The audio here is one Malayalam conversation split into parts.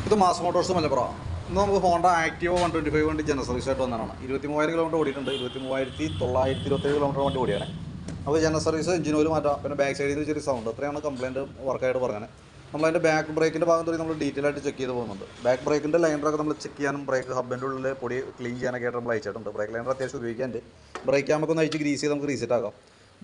ഇത് മാസ് മോട്ടോഴ്സ് മലപ്പുറം. ഇന്ന് നമുക്ക് ഹോണ്ട ആക്റ്റീവ 125 വണ്ടി ജനറൽ സർവീസ് ആയിട്ട് വന്നതാണ്. 23,000 കിലോമീറ്റർ ഓടിയിട്ടുണ്ട്. 23,927 കിലോമീറ്റർ വണ്ടി ഓടിയാണ്. അപ്പോൾ ജനറൽ സർവീസ് എഞ്ചിൻ ഓയിൽ മാറ്റാം. പിന്നെ ബാക്ക് സൈഡിൽ നിന്ന് ചെറിയ സൗണ്ട്, അത്രയാണ് കംപ്ലയിൻറ്റ് വർക്കായിട്ട് പറഞ്ഞത്. നമ്മളതിൻ്റെ ബാക്ക് ബ്രേക്കിൻ്റെ ഭാഗം തൊട്ട് നമ്മൾ ഡീറ്റെയിൽ ആയിട്ട് ചെക്ക് ചെയ്ത് പോകുന്നുണ്ട്. ബാക്ക് ബ്രേക്കിൻ്റെ ലൈനറൊക്കെ നമ്മൾ ചെക്ക് ചെയ്യാനും ബ്രേക്ക് ഹബിൻ്റെ ഉള്ളിൽ പൊടി ക്ലീൻ ചെയ്യാനൊക്കെ ആയിട്ട് നമ്മൾ അയച്ചിട്ടുണ്ട്. ബ്രേക്ക് ലൈനർ അത്യാവശ്യം ഉപയോഗിക്കാനുണ്ട്. ബ്രേക്ക് ക്യാമൊക്കെ ഒന്ന് അയച്ച് ഗ്രീസ് ചെയ്ത് നമുക്ക് റീസെറ്റ് ആക്കാം.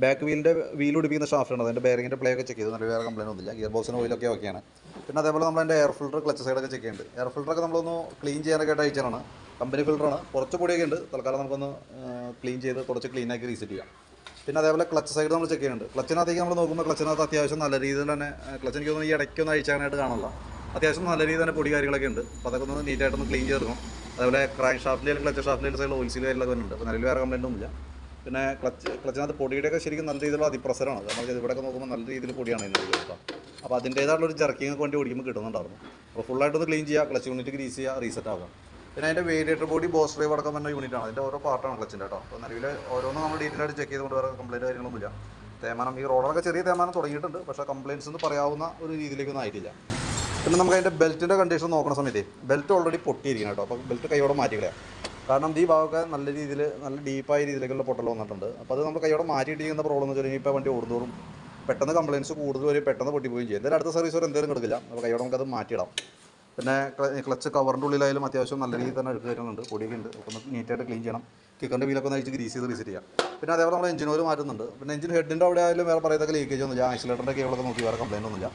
ബാക്ക് വീലിൻ്റെ വീൽ പിടിപ്പിക്കുന്ന ഷാഫ്റ്റ് ഉണ്ട്, അതിൻ്റെ ബെയറിങ്ങിൻ്റെ പ്ലേ ഒക്കെ ചെക്ക് ചെയ്ത് നല്ല വേറെ കംപ്ലയിൻ്റ് ഒന്നുമില്ല. ഗിയർ ബോക്സിന് ഓയിലൊക്കെ ഓക്കെയാണ്. പിന്നെ അതേപോലെ നമ്മളതിൻ്റെ എയർ ഫിൽറ്റർ ക്ലച്ച് സൈഡൊക്കെ ചെക്ക് ചെയ്യുന്നുണ്ട്. എയർ ഫിൽറ്ററൊക്കെ നമ്മളൊന്ന് ക്ലീൻ ചെയ്യാനൊക്കെ ആയിട്ട് അയച്ചാണ്. കമ്പനി ഫിൽറ്ററാണ്, കുറച്ച് പൊടിയൊക്കെ ഉണ്ട്. തൽക്കാലം നമുക്കൊന്ന് ക്ലീൻ ചെയ്ത് കുറച്ച് ക്ലീനാക്കി റീസെറ്റ് ചെയ്യാം. പിന്നെ അതേപോലെ ക്ലച്ച് സൈഡ് നമ്മൾ ചെക്ക് ചെയ്യുന്നുണ്ട്. ക്ലച്ചിനകത്തേക്ക് നമ്മൾ നോക്കുമ്പോൾ ക്ലച്ചിനകത്ത് അത്യാവശ്യം നല്ല രീതിയിൽ തന്നെ ക്ലച്ച് എനിക്ക് തോന്നുന്നു ഈ ഇടയ്ക്കൊന്ന് അയച്ചാനായിട്ട് കാണില്ല. അത്യാവശ്യം നല്ല രീതിയിൽ തന്നെ പൊടി കാര്യങ്ങളൊക്കെ ഉണ്ട്. അപ്പോൾ അതൊക്കെ ഒന്ന് നീറ്റായിട്ടൊന്ന് ക്ലീൻ ചെയ്തെടുക്കണം. അതേപോലെ ക്രാങ്ക് ഷാഫ്റ്റിലും ക്ലച്ച് ഷാഫ്റ്റിലും സൈഡിൽ ഓയിൽ സീൽ കാര്യങ്ങളൊക്കെ വരുന്നുണ്ട്. അപ്പോൾ നിലവിൽ വേറെ കംപ്ലയിൻ്റ് ഒന്നുമില്ല. പിന്നെ ക്ലച്ചിനകത്ത് പൊടിയുടെയൊക്കെ ശരിക്കും നല്ല രീതിയിലുള്ള അതിപ്രസരമാണ്. കാരണം ഇവിടെയൊക്കെ നോക്കുമ്പോൾ നല്ല രീതിയിൽ പൊടിയാണ് ഇതിൻ്റെ കേട്ടോ. അപ്പോൾ അതിൻ്റേതായിട്ടുള്ളൊരു ജർക്കിങ് വണ്ടി ഓടിക്കുമ്പോൾ കിട്ടുന്നുണ്ടായിരുന്നു. അപ്പോൾ ഫുള്ളായിട്ടൊന്ന് ക്ലീൻ ചെയ്യുക, ക്ലച്ച് യൂണിറ്റ് ഗ്രീസ് ചെയ്യുക, റീസെറ്റ് ആകുക. പിന്നെ അതിൻ്റെ വേരിയേറ്റർ ബോഡി ബോസ് ഡ്രൈവ് അടക്കം വരുന്ന യൂണിറ്റാണ്. അതിൻ്റെ ഓരോ പാർട്ടാണ് ക്ലച്ചിൻ്റെ കേട്ടോ. അപ്പോൾ നിലവിൽ ഓരോന്നും നമ്മൾ ഡീറ്റെയിൽ ആയിട്ട് ചെക്ക് ചെയ്തുകൊണ്ട് വേറെ കംപ്ലയിൻറ്റ് കാര്യങ്ങളൊന്നുമില്ല. തേമാനം ഈ റോഡൊക്കെ ചെറിയ തേമാനം തുടങ്ങിയിട്ടുണ്ട്, പക്ഷേ കംപ്ലയിൻറ്റ്സ് എന്ന് പറയാവുന്ന ഒരു രീതിയിലേക്കൊന്നും ആയിട്ടില്ല. പിന്നെ നമുക്ക് അതിൻ്റെ ബെൽറ്റിൻ്റെ കണ്ടീഷൻ നോക്കുന്ന സമയത്ത് ബെൽറ്റ് ഓൾറെഡി പൊട്ടിയിരിക്കണം കേട്ടോ. അപ്പോൾ ബെൽറ്റ് കൈയോടെ മാറ്റിക്കളയാം. കാരണം ഈ ഭാഗമൊക്കെ നല്ല രീതിയിൽ നല്ല ഡീപ്പായ രീതിയിലേക്കുള്ള പൊട്ടൽ വന്നിട്ടുണ്ട്. അപ്പോൾ അത് നമ്മൾ കൈയോടെ മാറ്റിയിട്ടിരിക്കുന്ന പ്രോബ്ലം എന്ന് വെച്ചാൽ ഇപ്പോൾ വണ്ടി ഓടുന്നതോറും പെട്ടെന്ന് കംപ്ലയിൻറ്റ്സ് കൂടുതൽ വരും, പെട്ടെന്ന് പൊട്ടിപ്പോവുകയും ചെയ്യും. എന്തായാലും അടുത്ത സർവീസ് വരെ എന്തെങ്കിലും കിടക്കില്ല. അപ്പോൾ കൈയോടെ നമുക്കത് മാറ്റിയിടാം. പിന്നെ ക്ലച്ച് കവറിൻ്റെ ഉള്ളിലായാലും അത്യാവശ്യം നല്ല രീതിയിൽ തന്നെ എടുത്ത് തരുന്നുണ്ട്. പൊടിയൊക്കെ ഉണ്ട്. അപ്പോൾ ഒന്ന് നീറ്റായിട്ട് ക്ലീൻ ചെയ്യണം. കിക്കറിൻ്റെ വീലൊക്കെ ഒന്ന് അഴിച്ച് ഗ്രീസ് ചെയ്ത് റീസെറ്റ് ചെയ്യാം. പിന്നെ അതേപോലെ നമ്മൾ എഞ്ചിൻ ഓയിൽ മാറ്റുന്നുണ്ട്. പിന്നെ എഞ്ചിൻ ഹെഡിൻ്റെ അവിടെ ആയാലും വേറെ പറയത്തൊക്കെ ലീക്കേജ് ഒന്നുമില്ല. ആക്സിലേറ്ററിൻ്റെ കേബിളൊക്കെ നോക്കി വേറെ കംപ്ലയിൻ്റ് ഒന്നുമില്ല.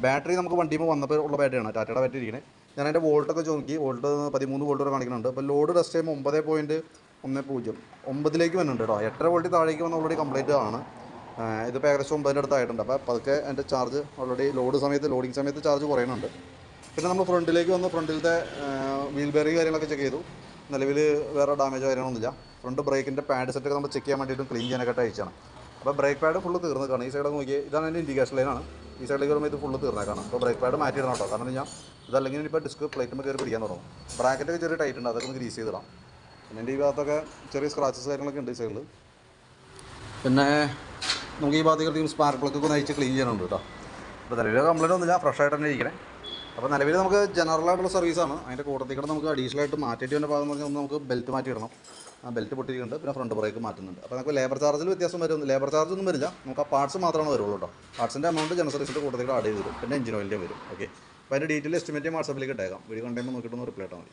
ബാറ്ററി നമുക്ക് വണ്ടിയുമ്പോൾ വന്നപ്പോൾ ഉള്ള ബാറ്ററിയാണ്, ടാറ്റയുടെ ബാറ്ററി ഇരിക്കുന്നത്. ഞാൻ അതിൻ്റെ വോൾട്ടൊക്കെ നോക്കി, വോൾട്ട് 13 വോൾട്ട് വരെ കാണിക്കുന്നുണ്ട്. അപ്പോൾ ലോഡ് ടെസ്റ്റ് ചെയ്യുമ്പോൾ 9.10 വരുന്നുണ്ട് കേട്ടോ. 8 വോൾട്ട് താഴേക്ക് വന്ന ഓൾറെഡി കംപ്ലൈൻറ്റ് ആണ്. ഇതിപ്പോൾ ഏകദേശം 9 അടുത്തായിട്ടുണ്ട്. അപ്പോൾ അതൊക്കെ എൻ്റെ ചാർജ് ഓൾറെഡി ലോഡിങ് സമയത്ത് ചാർജ് കുറയുന്നുണ്ട്. പിന്നെ നമ്മൾ ഫ്രണ്ടിലേക്ക് വന്ന് ഫ്രണ്ടിലത്തെ വീൽ ബെയറിങ് കാര്യങ്ങളൊക്കെ ചെക്ക് ചെയ്തു. നിലവിൽ വേറെ ഡാമേജ് കാര്യങ്ങളൊന്നുമില്ല. ഫ്രണ്ട് ബ്രേക്കിൻ്റെ പാഡ് സെറ്റൊക്കെ നമ്മൾ ചെക്ക് ചെയ്യാൻ വേണ്ടിയിട്ടും ക്ലീൻ ചെയ്യാനൊക്കെ അയച്ചാണ്. അപ്പോൾ ബ്രേക്ക് പാഡ് ഫുള്ള് തീർന്നേക്കാണ്. ഈ സൈഡൊക്കെ നോക്കിയാൽ ഇതാണ് എൻ്റെ ഇൻഡിക്കേഷൻ ലൈനാണ്. ഈ സൈഡിലേക്ക് വരുമ്പോൾ ഇത് ഫുള്ള് തീർന്നേക്കാണ്. അപ്പോൾ ബ്രേക്ക് പാഡ് മാറ്റിയിടണം കേട്ടോ. കാരണം ഞാൻ ഇതല്ലെങ്കിൽ ഇപ്പോൾ ഡിസ്ക് പ്ലേറ്റുമ്പോൾ കയറി പിടിക്കാൻ തുടങ്ങും. ബ്രാക്കറ്റൊക്കെ ചെറിയ ടൈറ്റ് ഉണ്ട്, അതൊക്കെ ഒന്ന് ഗ്രീസ് ചെയ്തിടാം. പിന്നെ എൻ്റെ ഈ ഭാഗത്തൊക്കെ ചെറിയ സ്ക്രാച്ചസ് കാര്യങ്ങളൊക്കെ ഉണ്ട് ഈ സൈഡിൽ. പിന്നെ നമുക്ക് ഈ ഭാഗത്തേക്ക് സ്പാർക്ക് പ്ലഗൊക്കെ ഒന്ന് അയച്ച് ക്ലീൻ ചെയ്യാനുണ്ട് കേട്ടോ. അപ്പോൾ നിലവിൽ കംപ്ലയിൻ്റ് ഒന്നുമില്ല, ഫ്രഷ് ആയിട്ട് തന്നെ ഇരിക്കണേ. അപ്പോൾ നിലവിൽ നമുക്ക് ജനറലായിട്ടുള്ള സർവീസാണ്. അതിൻ്റെ കൂട്ടത്തിൽക്കൂടെ നമുക്ക് അഡീഷണലായിട്ട് മാറ്റിയിട്ട് വേണ്ട ഭാഗം എന്ന് പറഞ്ഞാൽ ഒന്ന് നമുക്ക് ബെൽറ്റ് മാറ്റിയിടണം. ആ ബെൽറ്റ് പൊട്ടിയിട്ടുണ്ട്. പിന്നെ ഫ്രണ്ട് ബ്രേക്ക് മാറ്റുന്നുണ്ട്. അപ്പോൾ നമുക്ക് ലേബർ ചാർജിൽ വ്യത്യാസം വരും. ലേബർ ചാർജ് ഒന്നും വരില്ല. നമുക്ക് ആ പാർട്സ് മാത്രമാണ് വരുള്ളൂ കേട്ടോ. പാർട്സിൻ്റെ എമൗണ്ട് ജനറൽ സർവീസിൻ്റെ കൂട്ടത്തിൽ ആഡ് ചെയ്ത് തരും. പിന്നെ എഞ്ചിൻ ഓയിലിൻ്റെ വരും. ഓക്കെ. അപ്പോൾ അതിൻ്റെ ഡീറ്റെയിൽ എസ്റ്റിമേറ്റ് വാട്സാപ്പിലേക്ക് ഇട്ടേക്കാം. വീഡിയോ കണ്ടുമ്പോൾ നോക്കിയിട്ടൊന്ന് റിപ്ലൈ ഇട്ടാൽ മതി.